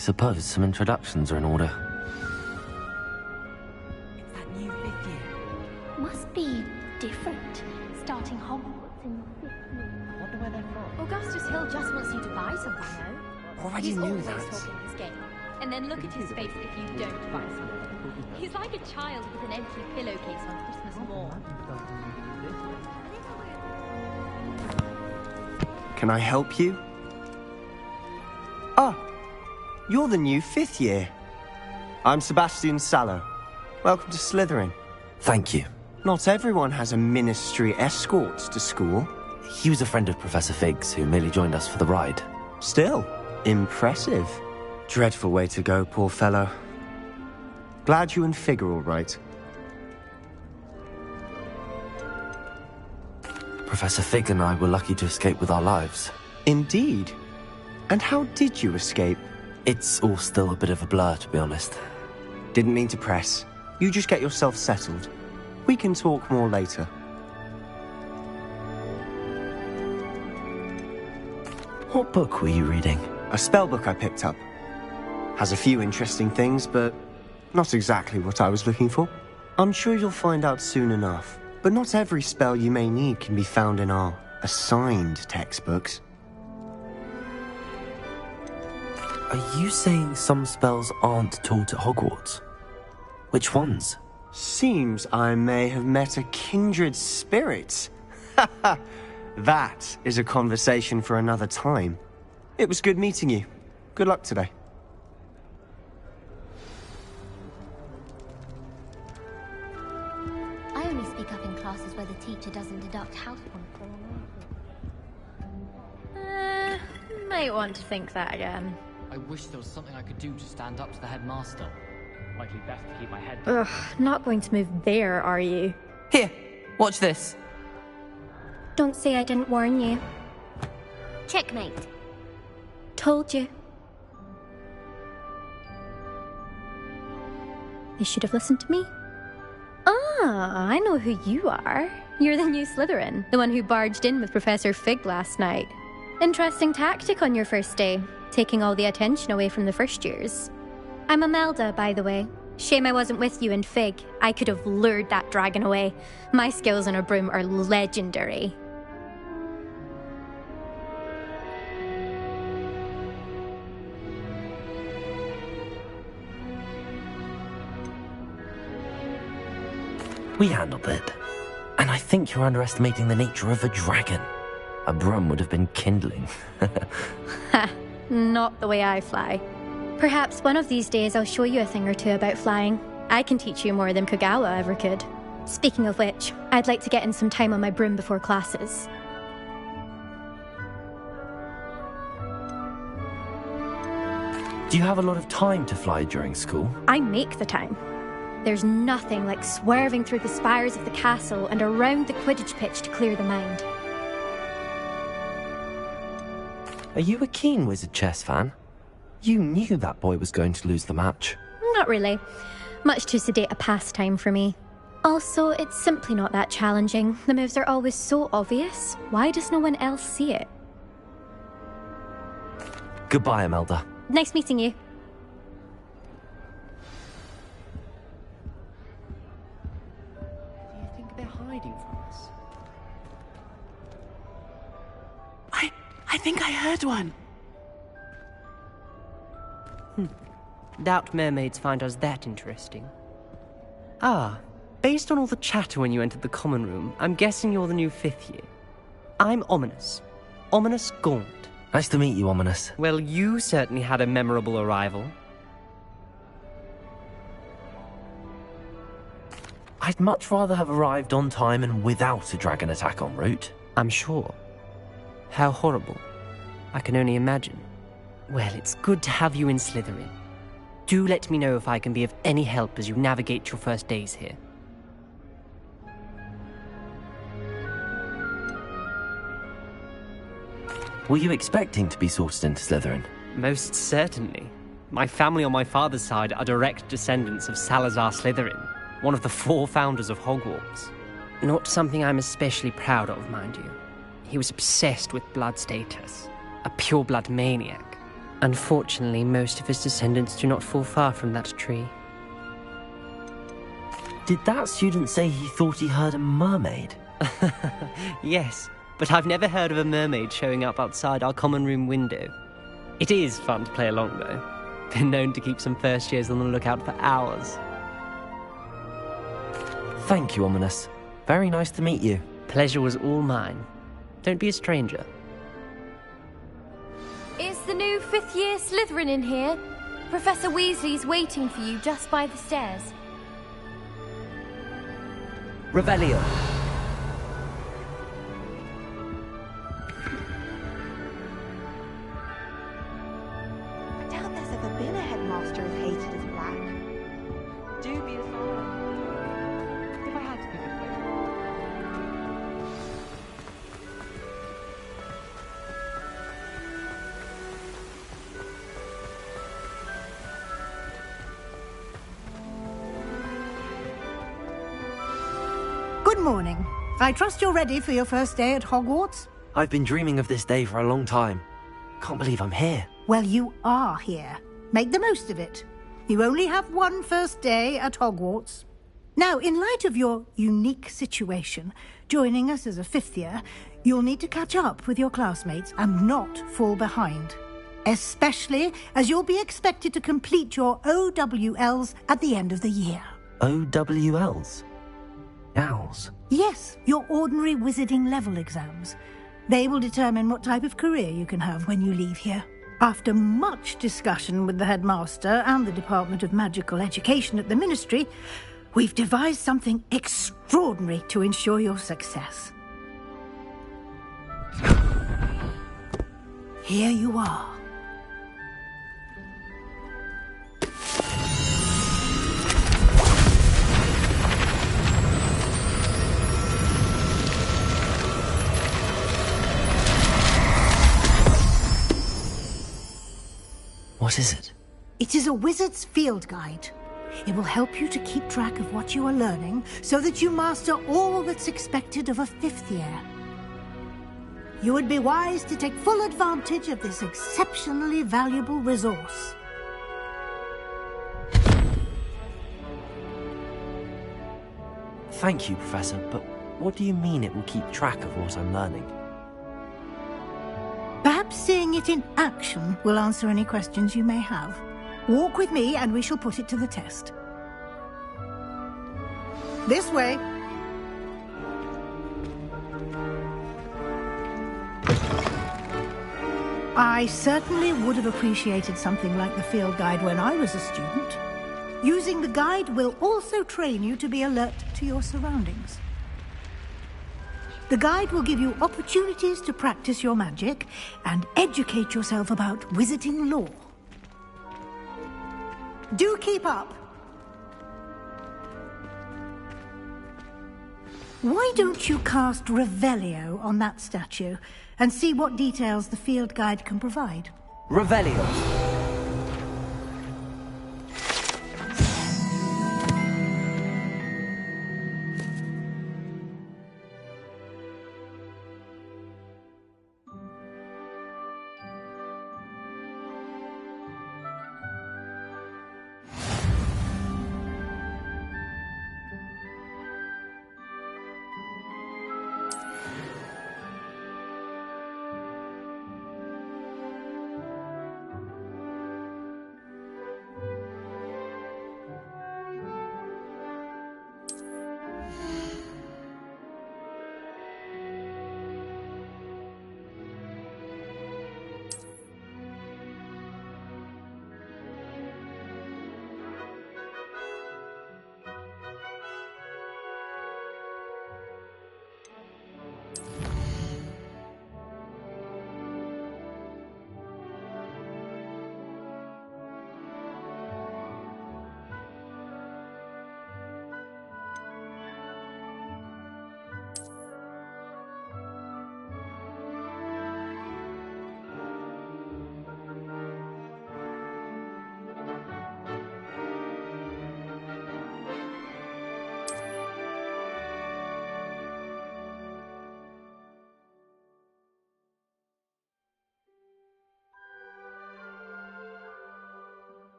suppose some introductions are in order. It's that new 5th year. Must be different, starting Hogwarts in the 5th year. I wonder where they're from. Augustus Hill just wants you to buy something, though. Already He's knew always that. talking his game. And then look at his face if you don't buy something. He's like a child with an empty pillowcase on Christmas morn. Can I help you? Ah, you're the new 5th year. I'm Sebastian Sallow. Welcome to Slytherin. Thank you. Not everyone has a ministry escort to school. He was a friend of Professor Fig's who merely joined us for the ride. Still, impressive. Dreadful way to go, poor fellow. Glad you and Fig are all right. Professor Fig and I were lucky to escape with our lives. Indeed. And how did you escape? It's all still a bit of a blur, to be honest. Didn't mean to press. You just get yourself settled. We can talk more later. What book were you reading? A spellbook I picked up. Has a few interesting things, but not exactly what I was looking for. I'm sure you'll find out soon enough. But not every spell you may need can be found in our assigned textbooks. Are you saying some spells aren't taught at Hogwarts? Which ones? Seems I may have met a kindred spirit. That is a conversation for another time. It was good meeting you. Good luck today. I only speak up in classes where the teacher doesn't deduct house points for an answer. Might want to think that again. I wish there was something I could do to stand up to the headmaster. Likely best to keep my head down. Ugh, not going to move there, are you? Here, watch this. Don't say I didn't warn you. Checkmate. Told you. You should have listened to me. Ah, I know who you are. You're the new Slytherin, the one who barged in with Professor Fig last night. Interesting tactic on your first day, taking all the attention away from the first years. I'm Imelda, by the way. Shame I wasn't with you and Fig. I could have lured that dragon away. My skills on a broom are legendary. We handled it. And I think you're underestimating the nature of a dragon. A broom would have been kindling. Ha, not the way I fly. Perhaps one of these days I'll show you a thing or two about flying. I can teach you more than Kogawa ever could. Speaking of which, I'd like to get in some time on my broom before classes. Do you have a lot of time to fly during school? I make the time. There's nothing like swerving through the spires of the castle and around the Quidditch pitch to clear the mind. Are you a keen Wizard chess fan? You knew that boy was going to lose the match. Not really. Much too sedate a pastime for me. Also, it's simply not that challenging. The moves are always so obvious. Why does no one else see it? Goodbye, Imelda. Nice meeting you. Do you think they're hiding from us? I think I heard one. Doubt mermaids find us that interesting. Ah, based on all the chatter when you entered the common room, I'm guessing you're the new 5th year. I'm Ominous. Ominous Gaunt. Nice to meet you, Ominous. Well, you certainly had a memorable arrival. I'd much rather have arrived on time and without a dragon attack en route. I'm sure. How horrible. I can only imagine. Well, it's good to have you in Slytherin. Do let me know if I can be of any help as you navigate your first days here. Were you expecting to be sorted into Slytherin? Most certainly. My family on my father's side are direct descendants of Salazar Slytherin, one of the 4 founders of Hogwarts. Not something I'm especially proud of, mind you. He was obsessed with blood status, a pure-blood maniac. Unfortunately, most of his descendants do not fall far from that tree. Did that student say he thought he heard a mermaid? Yes, but I've never heard of a mermaid showing up outside our common room window. It is fun to play along, though. Been known to keep some first years on the lookout for hours. Thank you, Ominous. Very nice to meet you. Pleasure was all mine. Don't be a stranger. Is the new fifth-year Slytherin in here? Professor Weasley's waiting for you just by the stairs. Revelio. I doubt there's ever been a headmaster as hated as Black. Dubious honor. If I had to pick a favorite. Good morning. I trust you're ready for your first day at Hogwarts? I've been dreaming of this day for a long time. Can't believe I'm here. Well, you are here. Make the most of it. You only have one first day at Hogwarts. Now, in light of your unique situation, joining us as a fifth year, you'll need to catch up with your classmates and not fall behind. Especially as you'll be expected to complete your OWLs at the end of the year. OWLs? Owls? Yes, your ordinary wizarding level exams. They will determine what type of career you can have when you leave here. After much discussion with the headmaster and the Department of Magical Education at the Ministry, we've devised something extraordinary to ensure your success. Here you are. What is it? It is a wizard's field guide. It will help you to keep track of what you are learning so that you master all that's expected of a fifth year. You would be wise to take full advantage of this exceptionally valuable resource. Thank you, Professor, but what do you mean it will keep track of what I'm learning? Perhaps seeing it in action will answer any questions you may have. Walk with me and we shall put it to the test. This way. I certainly would have appreciated something like the field guide when I was a student. Using the guide will also train you to be alert to your surroundings. The guide will give you opportunities to practice your magic and educate yourself about wizarding lore. Do keep up! Why don't you cast Revelio on that statue and see what details the field guide can provide? Revelio.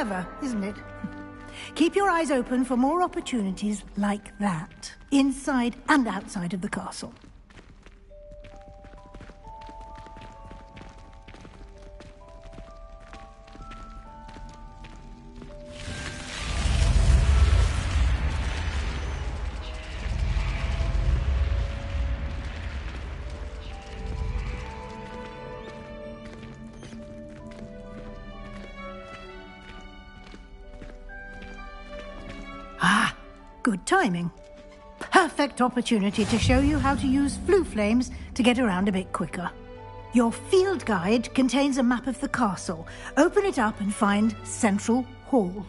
Clever, isn't it? Keep your eyes open for more opportunities like that, inside and outside of the castle. Good timing. Perfect opportunity to show you how to use flue flames to get around a bit quicker. Your field guide contains a map of the castle. Open it up and find Central Hall.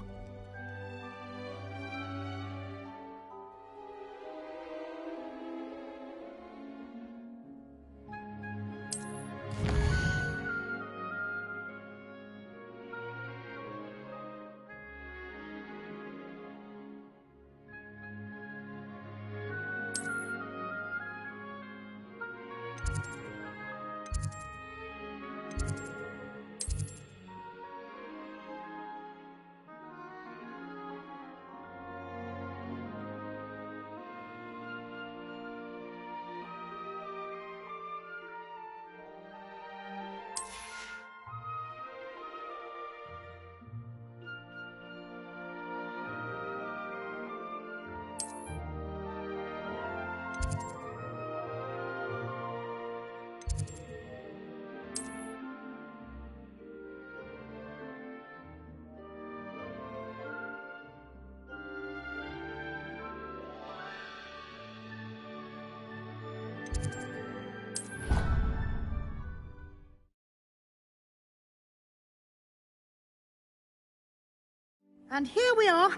And here we are.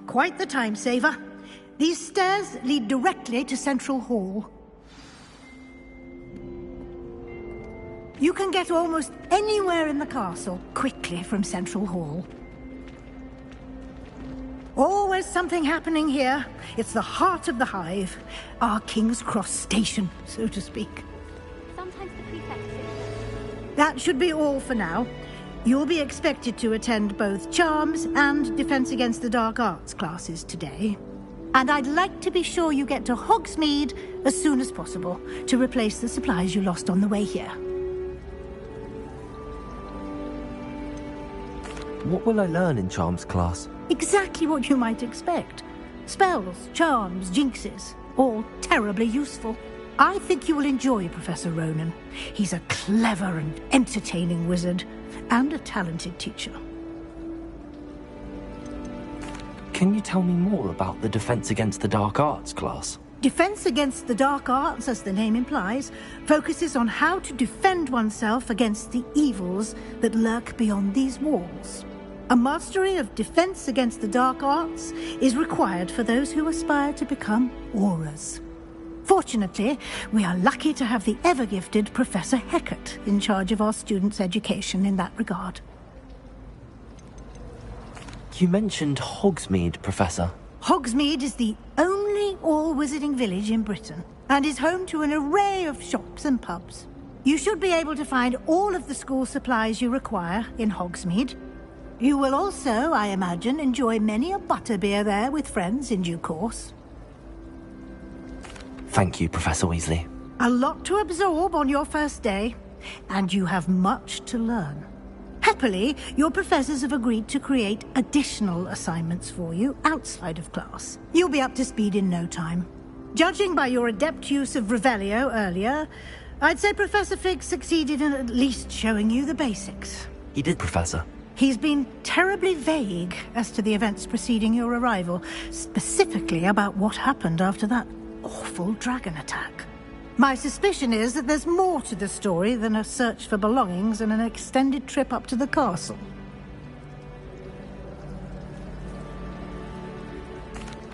Quite the time saver. These stairs lead directly to Central Hall. You can get almost anywhere in the castle quickly from Central Hall. Always something happening here. It's the heart of the hive. Our King's Cross station, so to speak. Sometimes the prefect... That should be all for now. You'll be expected to attend both Charms and Defense Against the Dark Arts classes today. And I'd like to be sure you get to Hogsmeade as soon as possible to replace the supplies you lost on the way here. What will I learn in Charms class? Exactly what you might expect. Spells, charms, jinxes, all terribly useful. I think you will enjoy Professor Ronan. He's a clever and entertaining wizard, and a talented teacher. Can you tell me more about the Defense Against the Dark Arts class? Defense Against the Dark Arts, as the name implies, focuses on how to defend oneself against the evils that lurk beyond these walls. A mastery of Defense Against the Dark Arts is required for those who aspire to become auras. Fortunately, we are lucky to have the ever-gifted Professor Hecat in charge of our students' education in that regard. You mentioned Hogsmeade, Professor. Hogsmeade is the only all-wizarding village in Britain, and is home to an array of shops and pubs. You should be able to find all of the school supplies you require in Hogsmeade. You will also, I imagine, enjoy many a butterbeer there with friends in due course. Thank you, Professor Weasley. A lot to absorb on your first day, and you have much to learn. Happily, your professors have agreed to create additional assignments for you outside of class. You'll be up to speed in no time. Judging by your adept use of Revelio earlier, I'd say Professor Fig succeeded in at least showing you the basics. He did, Professor. He's been terribly vague as to the events preceding your arrival, specifically about what happened after that awful dragon attack. My suspicion is that there's more to the story than a search for belongings and an extended trip up to the castle.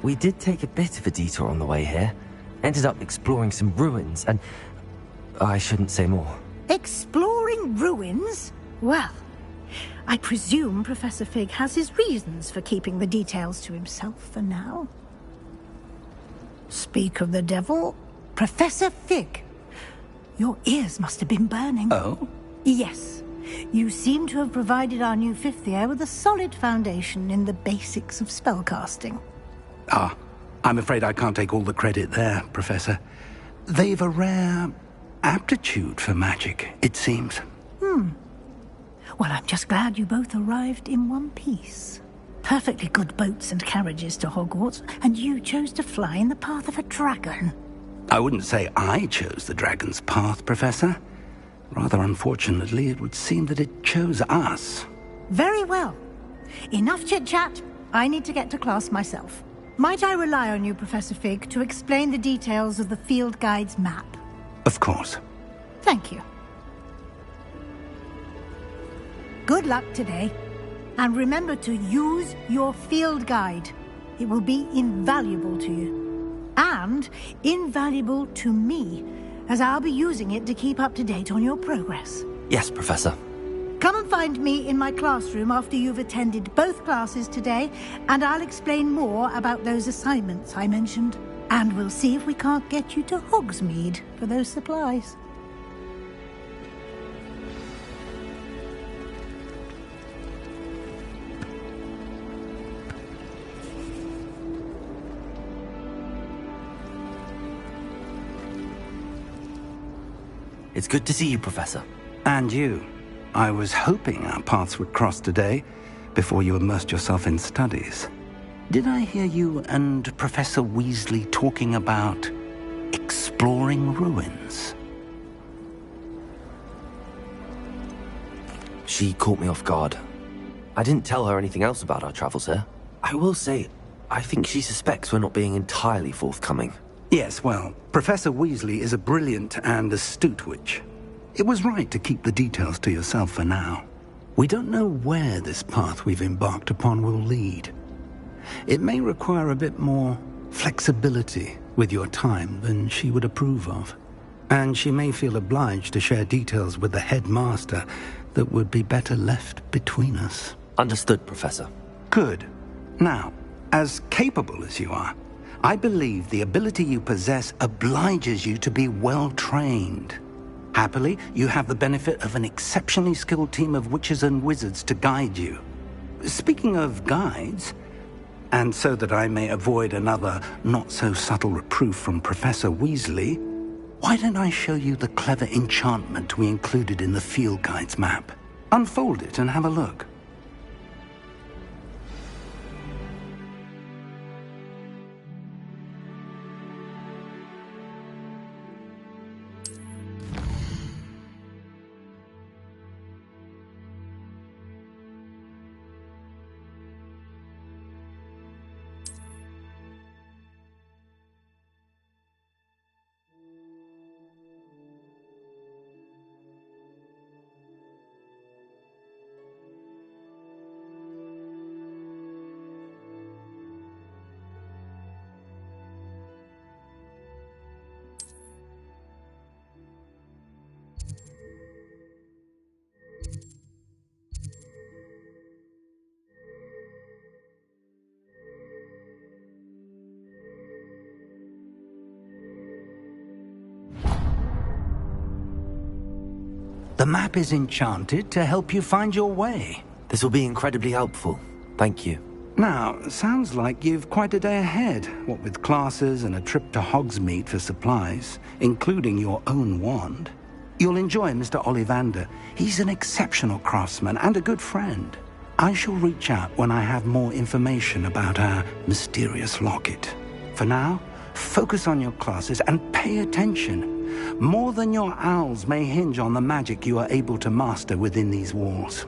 We did take a bit of a detour on the way here. Ended up exploring some ruins and... I shouldn't say more. Exploring ruins? Well, I presume Professor Fig has his reasons for keeping the details to himself for now. Speak of the devil, Professor Fig. Your ears must have been burning. Oh? Yes. You seem to have provided our new fifth year with a solid foundation in the basics of spellcasting. Ah, I'm afraid I can't take all the credit there, Professor. They've a rare aptitude for magic, it seems. Well, I'm just glad you both arrived in one piece. Perfectly good boats and carriages to Hogwarts, and you chose to fly in the path of a dragon. I wouldn't say I chose the dragon's path, Professor. Rather unfortunately, it would seem that it chose us. Very well. Enough chit-chat. I need to get to class myself. Might I rely on you, Professor Fig, to explain the details of the field guide's map? Of course. Thank you. Good luck today. And remember to use your field guide. It will be invaluable to you. And invaluable to me, as I'll be using it to keep up to date on your progress. Yes, Professor. Come and find me in my classroom after you've attended both classes today, and I'll explain more about those assignments I mentioned. And we'll see if we can't get you to Hogsmeade for those supplies. It's good to see you, Professor. And you. I was hoping our paths would cross today, before you immersed yourself in studies. Did I hear you and Professor Weasley talking about exploring ruins? She caught me off guard. I didn't tell her anything else about our travels here. I will say, I think she suspects we're not being entirely forthcoming. Yes, well, Professor Weasley is a brilliant and astute witch. It was right to keep the details to yourself for now. We don't know where this path we've embarked upon will lead. It may require a bit more flexibility with your time than she would approve of. And she may feel obliged to share details with the headmaster that would be better left between us. Understood, Professor. Good. Now, as capable as you are, I believe the ability you possess obliges you to be well trained. Happily, you have the benefit of an exceptionally skilled team of witches and wizards to guide you. Speaking of guides, and so that I may avoid another not-so-subtle reproof from Professor Weasley, why don't I show you the clever enchantment we included in the field guide's map? Unfold it and have a look. The map is enchanted to help you find your way. This will be incredibly helpful. Thank you. Now, sounds like you've quite a day ahead, what with classes and a trip to Hogsmeade for supplies, including your own wand. You'll enjoy Mr. Ollivander. He's an exceptional craftsman and a good friend. I shall reach out when I have more information about our mysterious locket. For now, focus on your classes and pay attention. More than your owls may hinge on the magic you are able to master within these walls.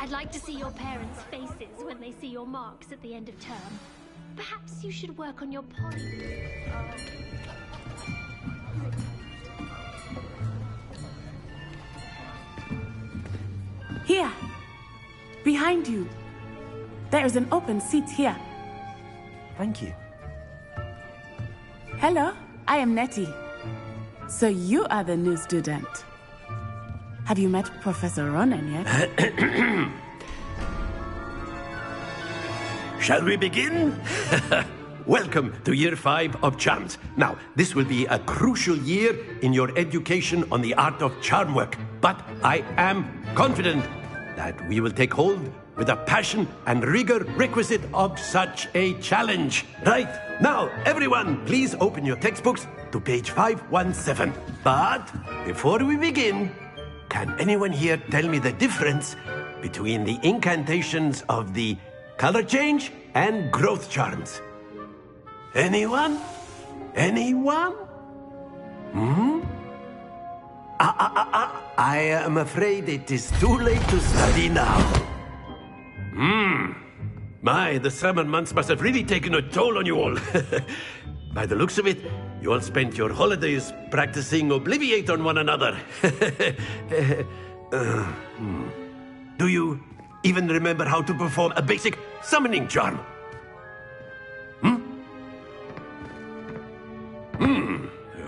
I'd like to see your parents' faces when they see your marks at the end of term. Perhaps you should work on your poly. Here. Behind you. There is an open seat here. Thank you. Hello, I am Nettie. So you are the new student. Have you met Professor Ronan yet? Shall we begin? Welcome to Year 5 of Charms. Now, this will be a crucial year in your education on the art of charm work. But I am confident that we will take hold with the passion and rigor requisite of such a challenge. Right, now, everyone, please open your textbooks to page 517. But before we begin, can anyone here tell me the difference between the incantations of the color change and growth charms? Anyone? Anyone? I am afraid it is too late to study now. My, the summer months must have really taken a toll on you all. By the looks of it, you all spent your holidays practicing Obliviate on one another. Do you even remember how to perform a basic summoning charm?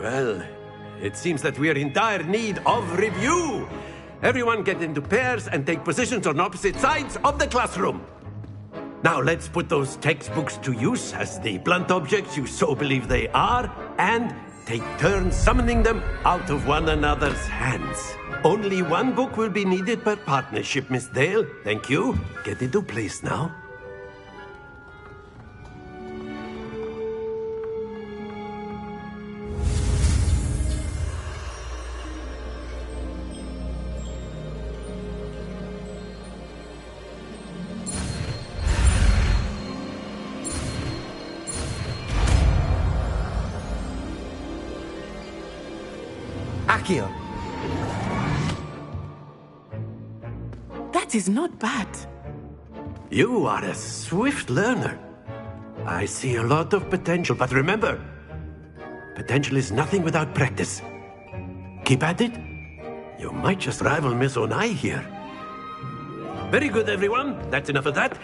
Well, it seems that we are in dire need of review. Everyone get into pairs and take positions on opposite sides of the classroom. Now let's put those textbooks to use as the blunt objects you so believe they are, and take turns summoning them out of one another's hands. Only one book will be needed per partnership, Miss Dale. Thank you. Get into place now. Accio. That is not bad. You are a swift learner. I see a lot of potential, but remember, potential is nothing without practice. Keep at it. You might just rival Miss Onai here. Very good, everyone. That's enough of that.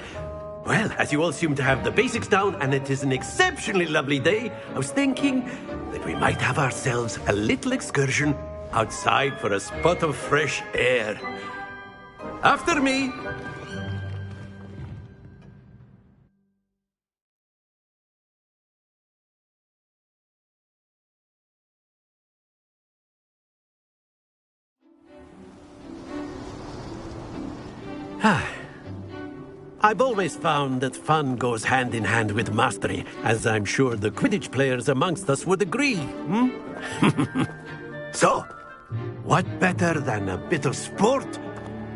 Well, as you all seem to have the basics down, and it is an exceptionally lovely day, I was thinking that we might have ourselves a little excursion outside for a spot of fresh air. After me. I've always found that fun goes hand in hand with mastery, as I'm sure the Quidditch players amongst us would agree. So, what better than a bit of sport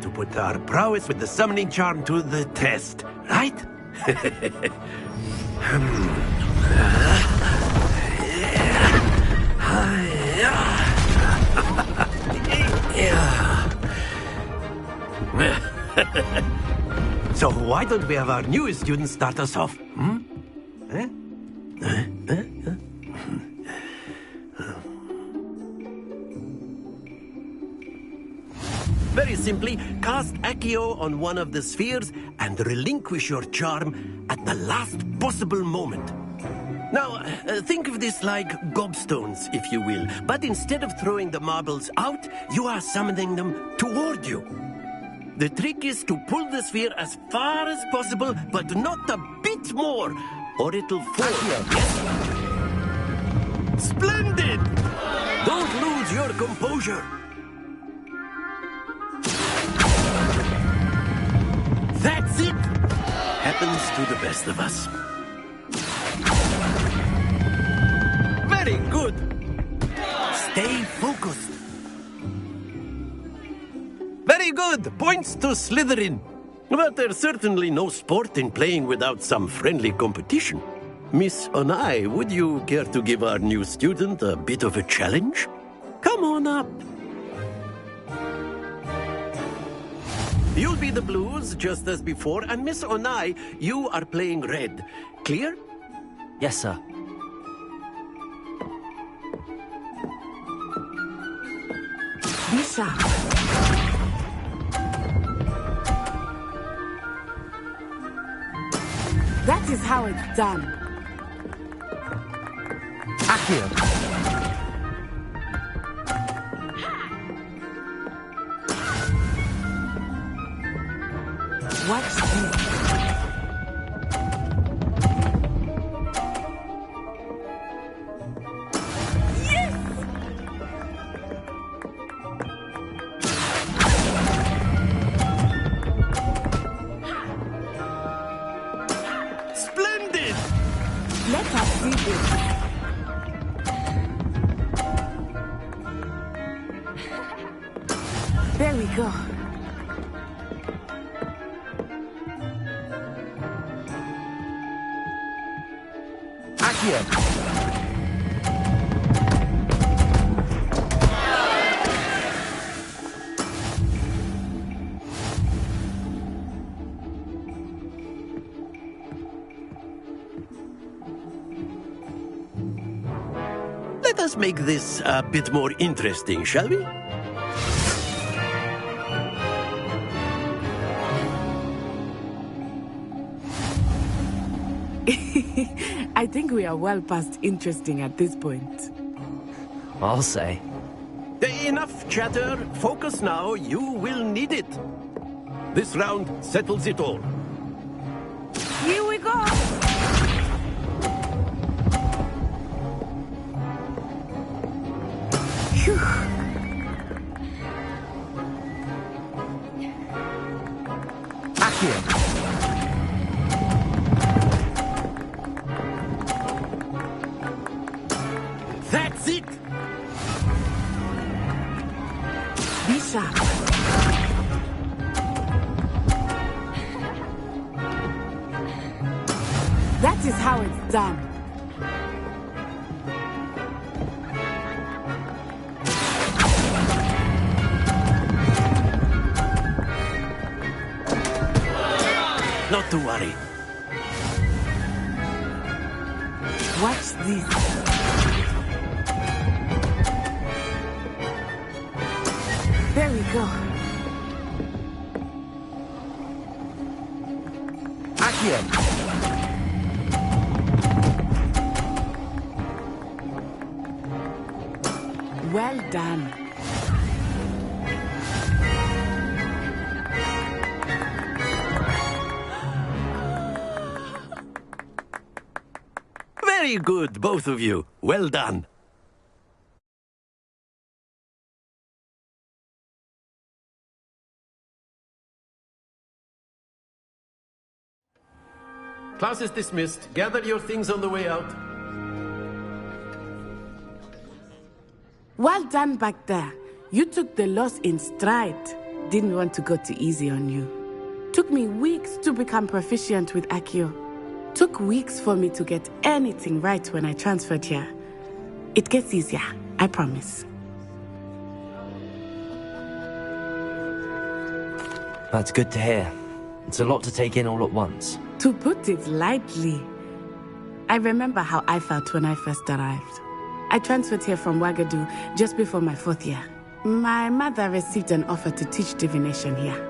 to put our prowess with the summoning charm to the test, right? So why don't we have our newest student start us off? Very simply, cast Accio on one of the spheres and relinquish your charm at the last possible moment. Now, think of this like gobstones, if you will, but instead of throwing the marbles out, you are summoning them toward you. The trick is to pull the sphere as far as possible, but not a bit more, or it'll fall. Splendid! Don't lose your composure. That's it! Happens to the best of us. Very good! Stay focused. Very good! Points to Slytherin. But there's certainly no sport in playing without some friendly competition. Miss Onai, would you care to give our new student a bit of a challenge? Come on up. You'll be the blues, just as before, and Miss Onai, you are playing red. Clear? Yes, sir. Be sharp. That is how it's done. Accio. Watch this. Splendid! Let us see this. There we go. Accio. Let us make this a bit more interesting, shall we? I think we are well past interesting at this point. I'll say. Enough chatter. Focus now. You will need it. This round settles it all. Here we go. Phew. Accio. That's it! Be sharp. That is how it's done. Not to worry. Watch this. There we go. Accio. Well done. Very good, both of you. Well done. Class is dismissed. Gather your things on the way out. Well done back there. You took the loss in stride. Didn't want to go too easy on you. Took me weeks to become proficient with Accio. Took weeks for me to get anything right when I transferred here. It gets easier, I promise. That's good to hear. It's a lot to take in all at once. To put it lightly, I remember how I felt when I first arrived. I transferred here from Wagadu just before my 4th year. My mother received an offer to teach divination here.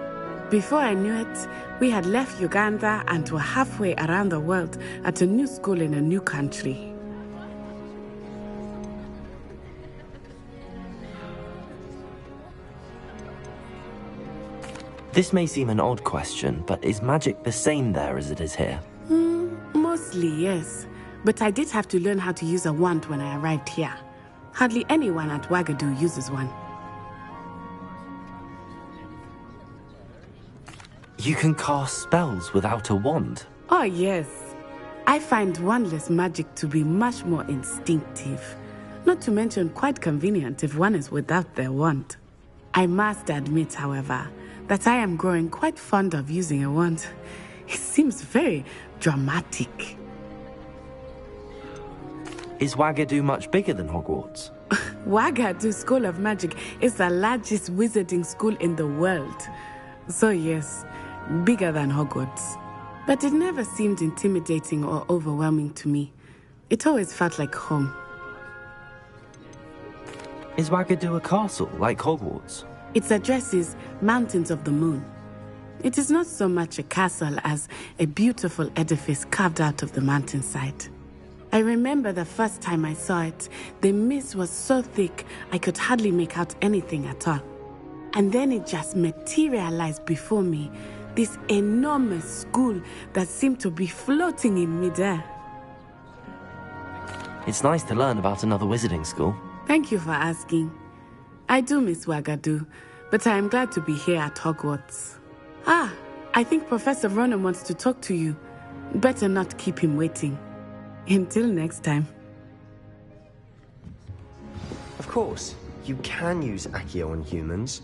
Before I knew it, we had left Uganda and were halfway around the world at a new school in a new country. This may seem an odd question, but is magic the same there as it is here? Mostly, yes. But I did have to learn how to use a wand when I arrived here. Hardly anyone at Wagadu uses one. You can cast spells without a wand? Oh, yes. I find wandless magic to be much more instinctive. Not to mention quite convenient if one is without their wand. I must admit, however, that I am growing quite fond of using a wand. It seems very dramatic. Is Wagadu much bigger than Hogwarts? Wagadu School of Magic is the largest wizarding school in the world. So yes, bigger than Hogwarts. But it never seemed intimidating or overwhelming to me. It always felt like home. Is Wagadu a castle, like Hogwarts? Its address is Mountains of the Moon. It is not so much a castle as a beautiful edifice carved out of the mountainside. I remember the first time I saw it, the mist was so thick I could hardly make out anything at all. And then it just materialized before me, this enormous school that seemed to be floating in midair. It's nice to learn about another wizarding school. Thank you for asking. I do miss Wagadu, but I am glad to be here at Hogwarts. Ah, I think Professor Ronan wants to talk to you. Better not keep him waiting. Until next time. Of course, you can use Accio on humans,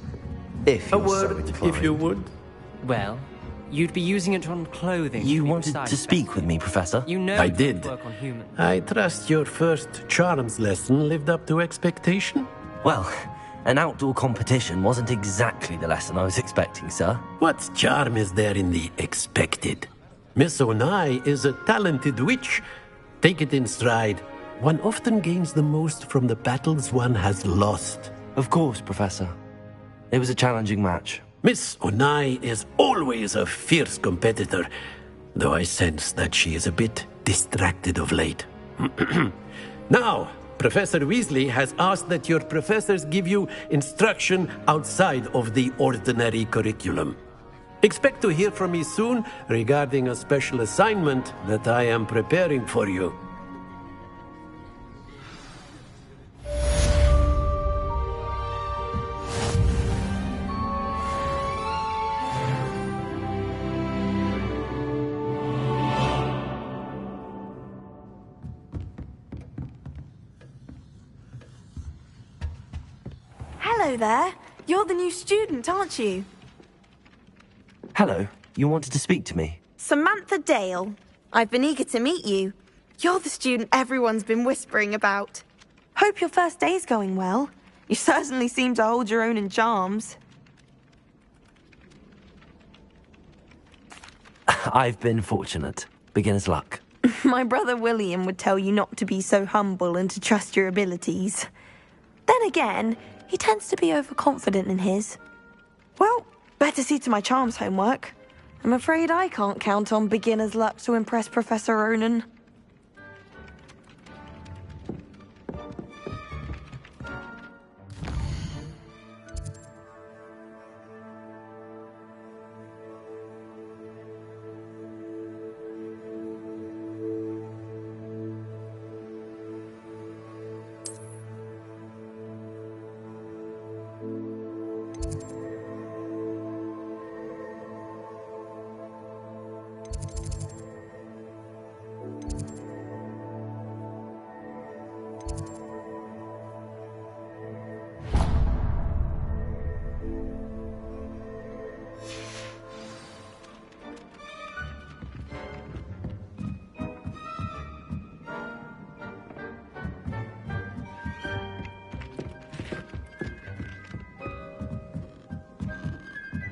if A you're so word, inclined. if you would. Well, you'd be using it on clothing. You to be wanted precise, to speak Betsy. with me, Professor? You know I it did. won't work on humans. I trust your first charms lesson lived up to expectation. Well, an outdoor competition wasn't exactly the lesson I was expecting, sir. What charm is there in the expected? Miss Onai is a talented witch. Take it in stride. One often gains the most from the battles one has lost. Of course, Professor. It was a challenging match. Miss Onai is always a fierce competitor, though I sense that she is a bit distracted of late. Now, Professor Weasley has asked that your professors give you instruction outside of the ordinary curriculum. Expect to hear from me soon regarding a special assignment that I am preparing for you. Hello there. You're the new student, aren't you? Hello, you wanted to speak to me? Samantha Dale. I've been eager to meet you. You're the student everyone's been whispering about. Hope your first day's going well. You certainly seem to hold your own in charms. I've been fortunate. Beginner's luck. My brother William would tell you not to be so humble and to trust your abilities. Then again, he tends to be overconfident in his. Well, better see to my charms homework. I'm afraid I can't count on beginner's luck to impress Professor Ronan.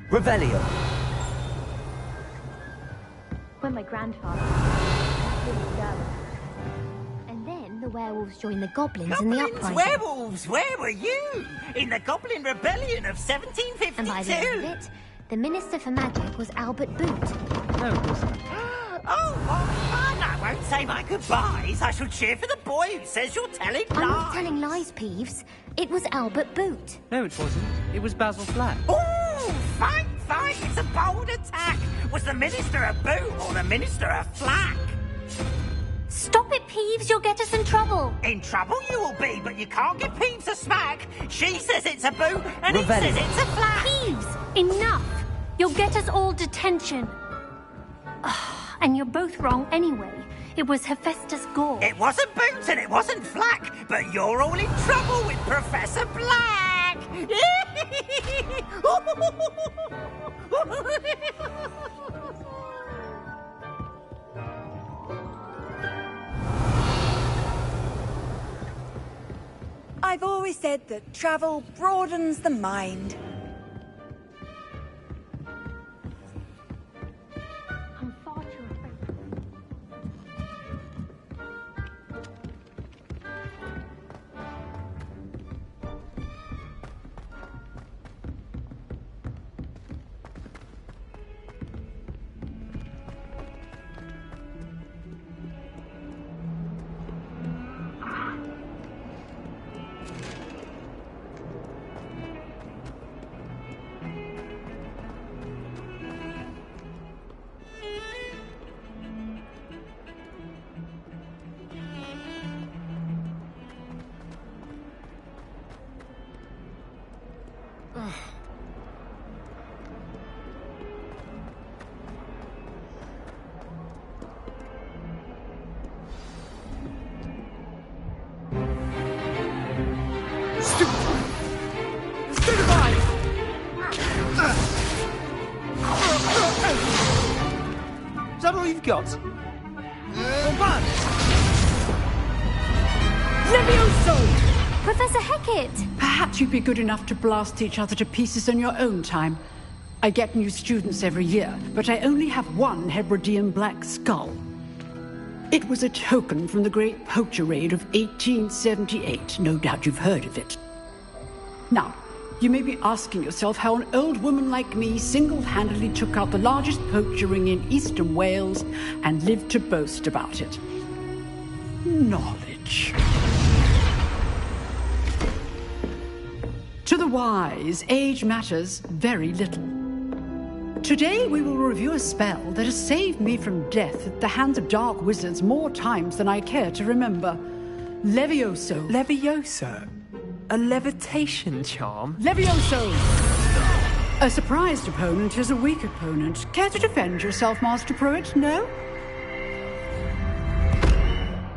Revelio. When my grandfather and then the werewolves joined the goblins in the Goblins, uprising. werewolves, where were you? In the Goblin Rebellion of 1752? And by the end of it, the Minister for Magic was Albert Boot. No, it wasn't. Oh, what fun! I won't say my goodbyes. I shall cheer for the boy who says you're telling lies. I'm not telling lies, Peeves. It was Albert Boot. No, it wasn't. It was Basil Flack. Ooh, fight! It's a bold attack. Was the Minister a boot or the Minister a flack? Stop it, Peeves. You'll get us in trouble. In trouble you will be, but you can't give Peeves a smack. She says it's a boot, and he Revelio. says it's a flack. Peeves, enough! You'll get us all detention. And you're both wrong anyway. It was Hephaestus Gore. It wasn't boot and it wasn't flack, but you're all in trouble with Professor Black. I've always said that travel broadens the mind. we've got? Levioso! Professor Hecat! Perhaps you'd be good enough to blast each other to pieces in your own time. I get new students every year, but I only have one Hebridean black skull. It was a token from the Great Poacher Raid of 1878. No doubt you've heard of it. Now, you may be asking yourself how an old woman like me single-handedly took out the largest poacher ring in eastern Wales and lived to boast about it. Knowledge. To the wise, age matters very little. Today we will review a spell that has saved me from death at the hands of dark wizards more times than I care to remember. Levioso. Levioso? A levitation charm? Levioso! A surprised opponent is a weak opponent. Care to defend yourself, Master Pruitt? No?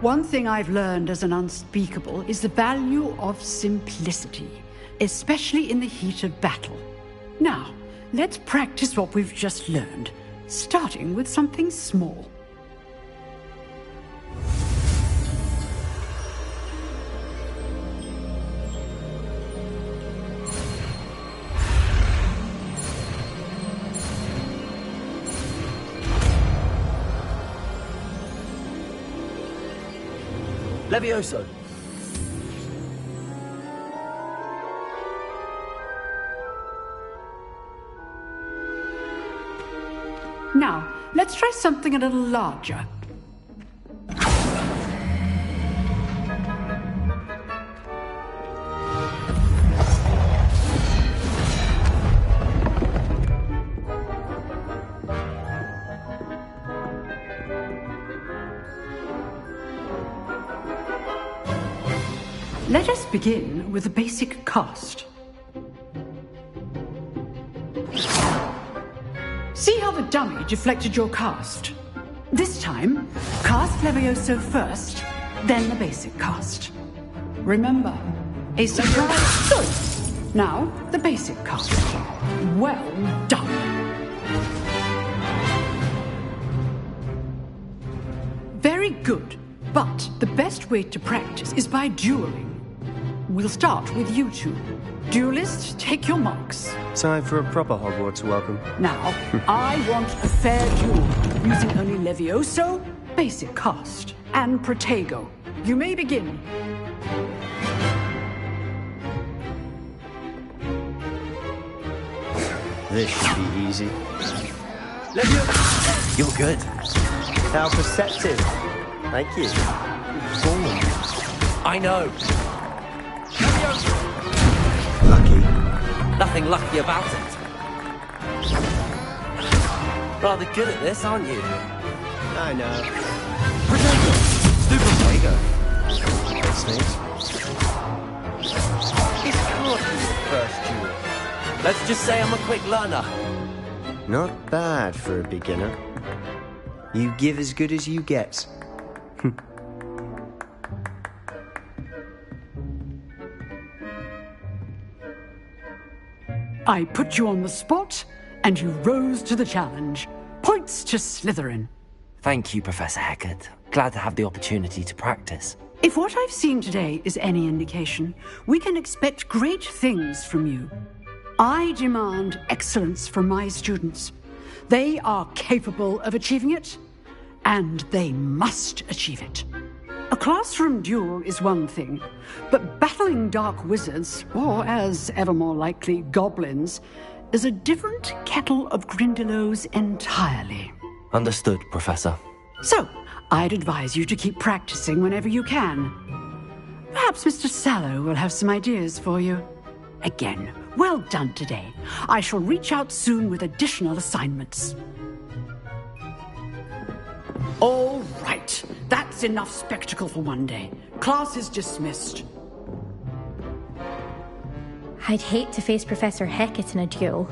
One thing I've learned as an unspeakable is the value of simplicity, especially in the heat of battle. Now, let's practice what we've just learned, starting with something small. Levioso! Now, let's try something a little larger. Let us begin with the basic cast. See how the dummy deflected your cast? This time, cast Levioso first, then the basic cast. Remember, a surprise. So, now the basic cast. Well done. Very good, but the best way to practice is by dueling. We'll start with you two. Duelists, take your marks. Time for a proper Hogwarts welcome. Now, I want a fair duel, using only Levioso, basic cast, and Protego. You may begin. This should be easy. Levioso! You're good. How perceptive. Thank you. I know. Lucky. Nothing lucky about it. Rather good at this, aren't you? I know. Protego! Super Protego! It's hard for your first duel. Let's just say I'm a quick learner. Not bad for a beginner. You give as good as you get. I put you on the spot, and you rose to the challenge. Points to Slytherin. Thank you, Professor Hecat. Glad to have the opportunity to practice. If what I've seen today is any indication, we can expect great things from you. I demand excellence from my students. They are capable of achieving it, and they must achieve it. A classroom duel is one thing, but battling dark wizards, or as ever more likely, goblins, is a different kettle of Grindylows entirely. Understood, Professor. So, I'd advise you to keep practicing whenever you can. Perhaps Mr. Sallow will have some ideas for you. Again, well done today. I shall reach out soon with additional assignments. All right. That's enough spectacle for one day. Class is dismissed. I'd hate to face Professor Hecat in a duel.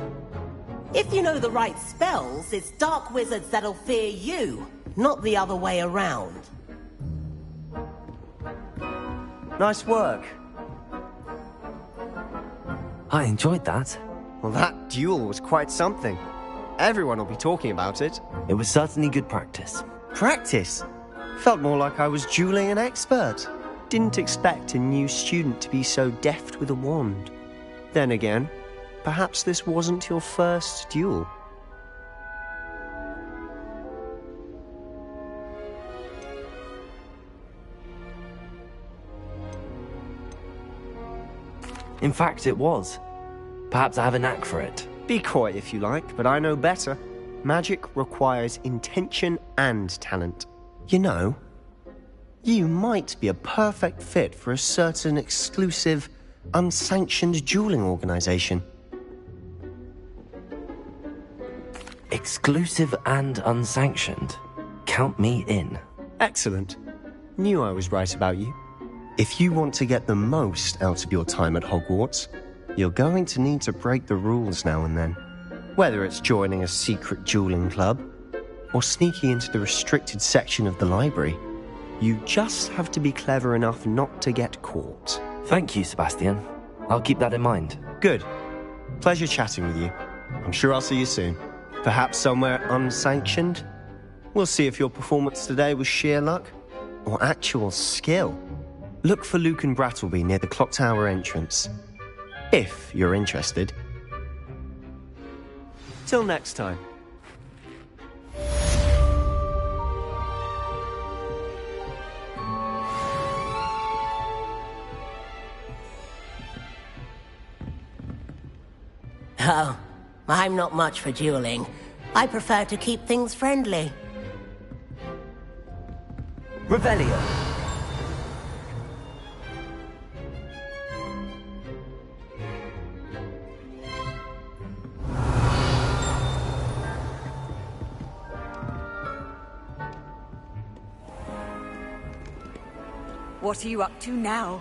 If you know the right spells, it's dark wizards that'll fear you, not the other way around. Nice work. I enjoyed that. Well, that duel was quite something. Everyone will be talking about it. It was certainly good practice. Practice? Felt more like I was dueling an expert. Didn't expect a new student to be so deft with a wand. Then again, perhaps this wasn't your first duel. In fact, it was. Perhaps I have a knack for it. Be coy if you like, but I know better. Magic requires intention and talent. You know, you might be a perfect fit for a certain exclusive, unsanctioned dueling organization. Exclusive and unsanctioned? Count me in. Excellent. Knew I was right about you. If you want to get the most out of your time at Hogwarts, you're going to need to break the rules now and then. Whether it's joining a secret dueling club, or sneaking into the restricted section of the library, you just have to be clever enough not to get caught. Thank you, Sebastian. I'll keep that in mind. Good. Pleasure chatting with you. I'm sure I'll see you soon. Perhaps somewhere unsanctioned? We'll see if your performance today was sheer luck, or actual skill. Look for Luke and Brattleby near the clock tower entrance. If you're interested. Till next time. Oh, I'm not much for dueling. I prefer to keep things friendly. Revelio. What are you up to now?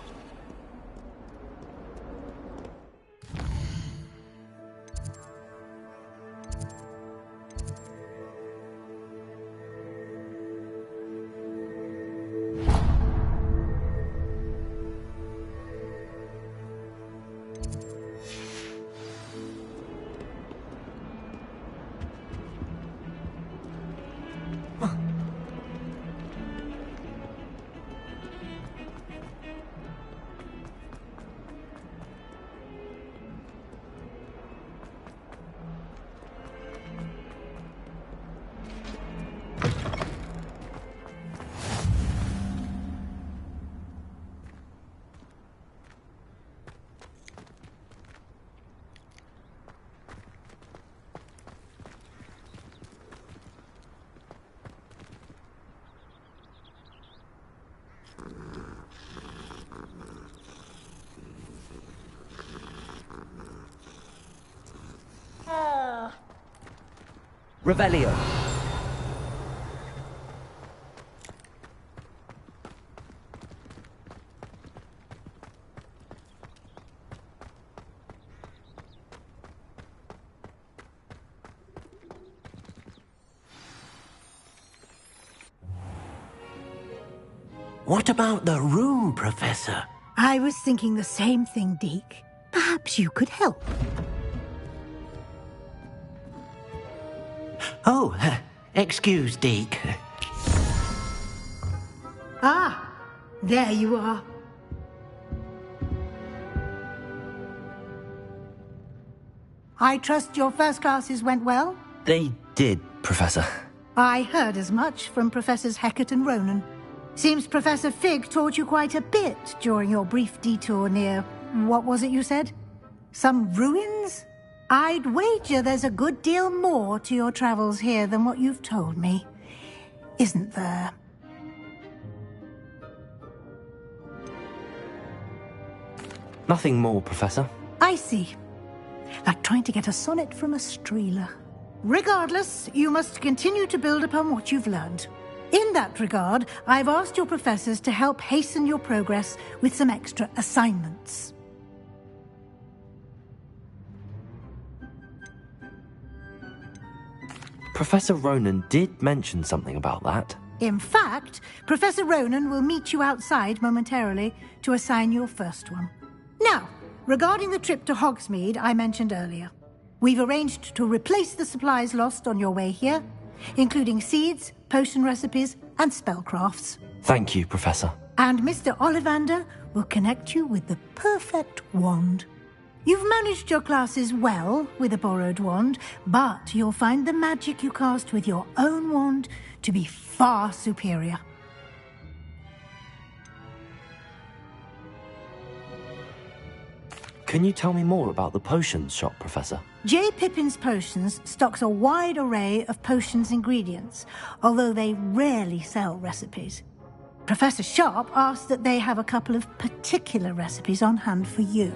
Revelio. What about the room, Professor? I was thinking the same thing, Deke. Perhaps you could help. Oh, excuse, Deke. Ah, there you are. I trust your first classes went well? They did, Professor. I heard as much from Professors Hecat and Ronan. Seems Professor Fig taught you quite a bit during your brief detour near... what was it you said? Some ruins? I'd wager there's a good deal more to your travels here than what you've told me. Isn't there? Nothing more, Professor. I see. Like trying to get a sonnet from a streeler. Regardless, you must continue to build upon what you've learned. In that regard, I've asked your professors to help hasten your progress with some extra assignments. Professor Ronan did mention something about that. In fact, Professor Ronan will meet you outside momentarily to assign your first one. Now, regarding the trip to Hogsmeade I mentioned earlier. We've arranged to replace the supplies lost on your way here, including seeds, potion recipes, and spellcrafts. Thank you, Professor. And Mr. Ollivander will connect you with the perfect wand. You've managed your classes well with a borrowed wand, but you'll find the magic you cast with your own wand to be far superior. Can you tell me more about the potions shop, Professor? J. Pippin's Potions stocks a wide array of potions ingredients, although they rarely sell recipes. Professor Sharp asked that they have a couple of particular recipes on hand for you.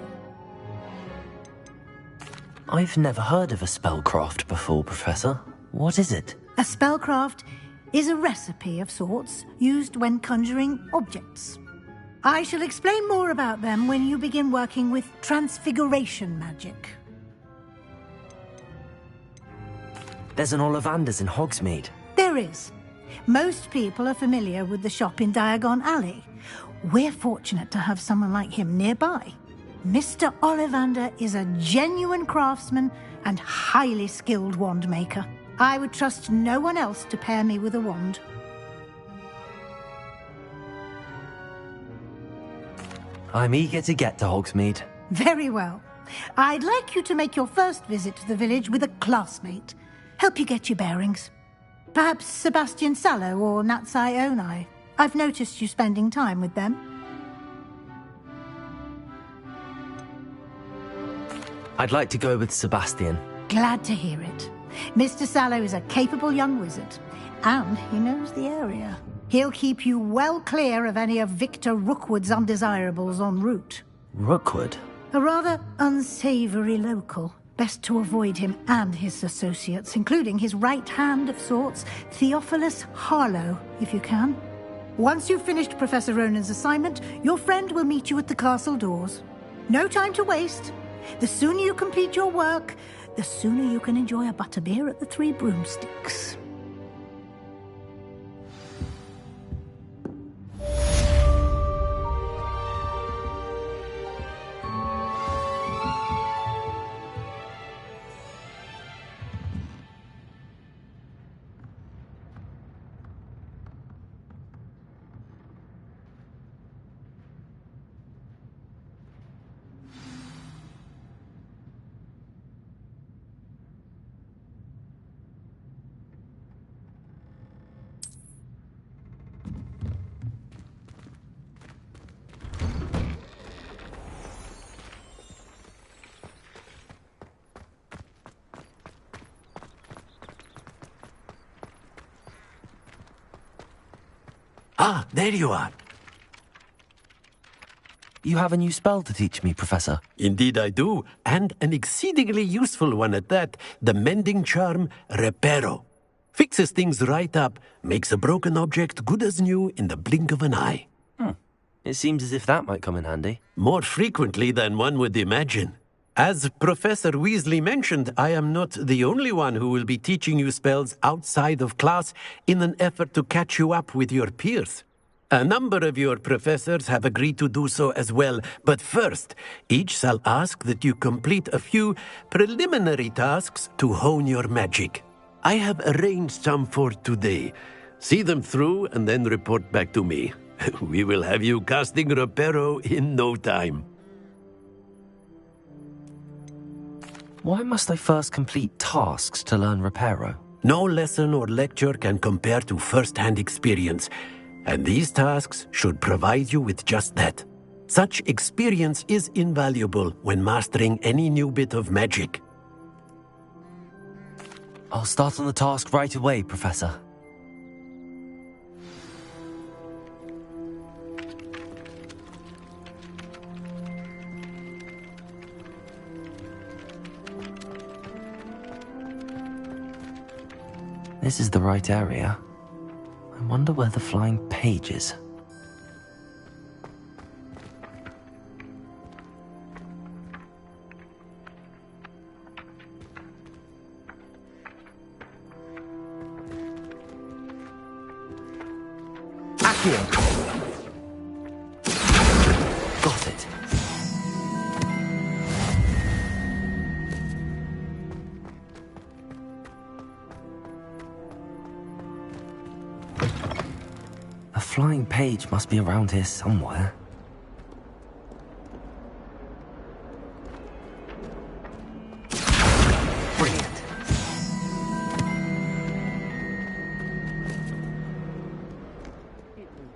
I've never heard of a spellcraft before, Professor. What is it? A spellcraft is a recipe of sorts used when conjuring objects. I shall explain more about them when you begin working with transfiguration magic. There's an Ollivander's in Hogsmeade. There is. Most people are familiar with the shop in Diagon Alley. We're fortunate to have someone like him nearby. Mr. Ollivander is a genuine craftsman and highly skilled wand maker. I would trust no one else to pair me with a wand. I'm eager to get to Hogsmeade. Very well. I'd like you to make your first visit to the village with a classmate. Help you get your bearings. Perhaps Sebastian Sallow or Natsai Onai. I've noticed you spending time with them. I'd like to go with Sebastian. Glad to hear it. Mr. Sallow is a capable young wizard, and he knows the area. He'll keep you well clear of any of Victor Rookwood's undesirables en route. Rookwood? A rather unsavory local. Best to avoid him and his associates, including his right hand of sorts, Theophilus Harlow, if you can. Once you've finished Professor Ronan's assignment, your friend will meet you at the castle doors. No time to waste. The sooner you complete your work, the sooner you can enjoy a butterbeer at the Three Broomsticks. Ah, there you are. You have a new spell to teach me, Professor. Indeed I do, and an exceedingly useful one at that. The mending charm, Reparo. Fixes things right up, makes a broken object good as new in the blink of an eye. It seems as if that might come in handy. More frequently than one would imagine. As Professor Weasley mentioned, I am not the only one who will be teaching you spells outside of class in an effort to catch you up with your peers. A number of your professors have agreed to do so as well, but first, each shall ask that you complete a few preliminary tasks to hone your magic. I have arranged some for today. See them through and then report back to me. We will have you casting Reparo in no time. Why must I first complete tasks to learn Reparo? No lesson or lecture can compare to first-hand experience, and these tasks should provide you with just that. Such experience is invaluable when mastering any new bit of magic. I'll start on the task right away, Professor. This is the right area. I wonder where the flying page is. Accio! Got it. flying page must be around here somewhere. Brilliant.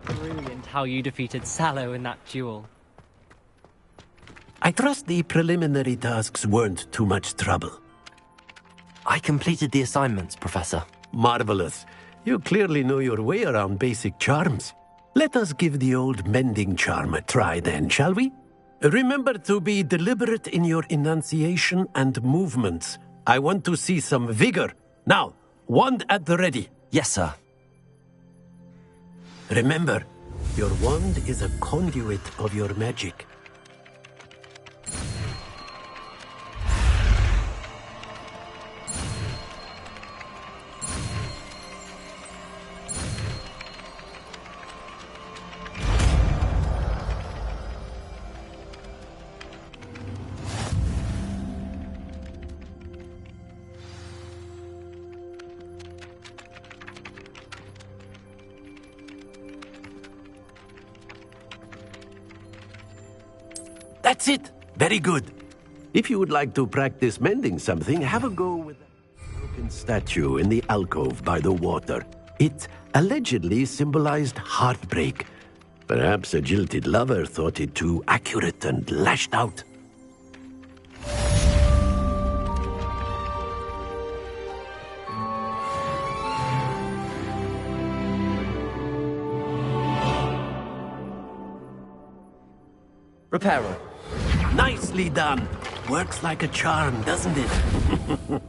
Brilliant how you defeated Sallow in that duel. I trust the preliminary tasks weren't too much trouble. I completed the assignments, Professor. Marvelous. You clearly know your way around basic charms. Let us give the old mending charm a try then, shall we? Remember to be deliberate in your enunciation and movements. I want to see some vigor. Now, wand at the ready. Yes, sir. Remember, your wand is a conduit of your magic. That's it. Very good. If you would like to practice mending something, have a go with that broken statue in the alcove by the water. It allegedly symbolized heartbreak. Perhaps a jilted lover thought it too accurate and lashed out. Repairer. Nicely done. Works like a charm, doesn't it?